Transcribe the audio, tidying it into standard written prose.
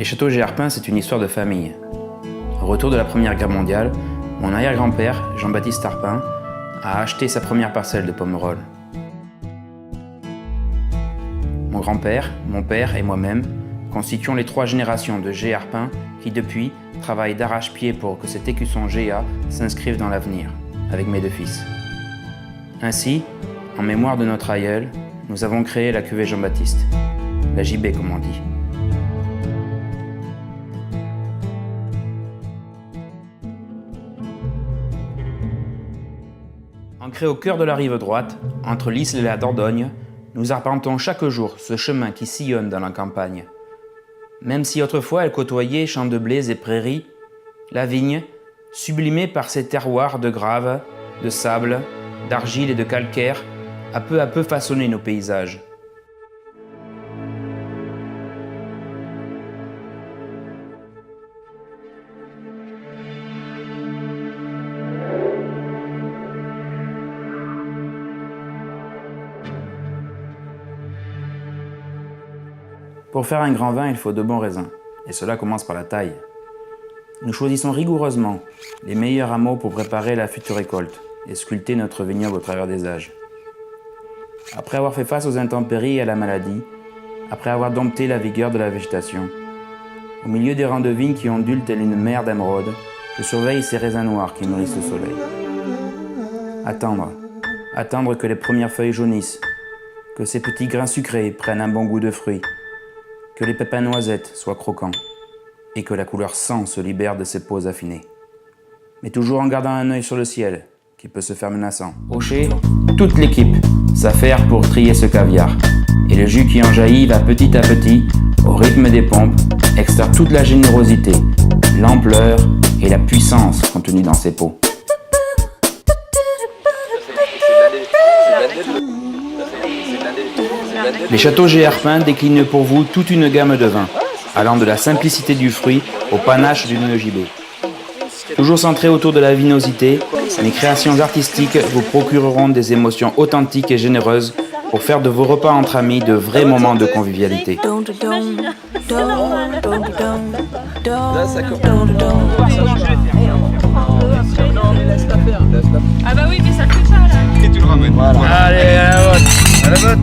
Les châteaux Géharpin, c'est une histoire de famille. Au retour de la Première Guerre mondiale, mon arrière-grand-père, Jean-Baptiste Tarpin, a acheté sa première parcelle de Pomerol. Mon grand-père, mon père et moi-même constituons les 3 générations de Géharpin qui, depuis, travaillent d'arrache-pied pour que cet écusson Géa s'inscrive dans l'avenir, avec mes 2 fils. Ainsi, en mémoire de notre aïeul, nous avons créé la cuvée Jean-Baptiste, la JB comme on dit. Ancrés au cœur de la rive droite, entre l'Isle et la Dordogne, nous arpentons chaque jour ce chemin qui sillonne dans la campagne. Même si autrefois elle côtoyait champs de blés et prairies, la vigne, sublimée par ses terroirs de graves, de sable, d'argile et de calcaire, a peu à peu façonné nos paysages. Pour faire un grand vin, il faut de bons raisins, et cela commence par la taille. Nous choisissons rigoureusement les meilleurs hameaux pour préparer la future récolte et sculpter notre vignoble au travers des âges. Après avoir fait face aux intempéries et à la maladie, après avoir dompté la vigueur de la végétation, au milieu des rangs de vignes qui ondulent telle une mer d'émeraude, je surveille ces raisins noirs qui nourrissent le soleil. Attendre que les premières feuilles jaunissent, que ces petits grains sucrés prennent un bon goût de fruits, que les pépins noisettes soient croquants et que la couleur sang se libère de ses peaux affinées. Mais toujours en gardant un œil sur le ciel, qui peut se faire menaçant. Hocher, toute l'équipe s'affaire pour trier ce caviar. Et le jus qui en jaillit va petit à petit, au rythme des pompes, extraire toute la générosité, l'ampleur et la puissance contenue dans ses peaux. Les châteaux Géharpin déclinent pour vous toute une gamme de vins, allant de la simplicité du fruit au panache d'une JB. Toujours centrés autour de la vinosité, mes créations artistiques vous procureront des émotions authentiques et généreuses pour faire de vos repas entre amis de vrais moments de convivialité. Ah bah oui, mais ça fait ça là. Allez, à la vote.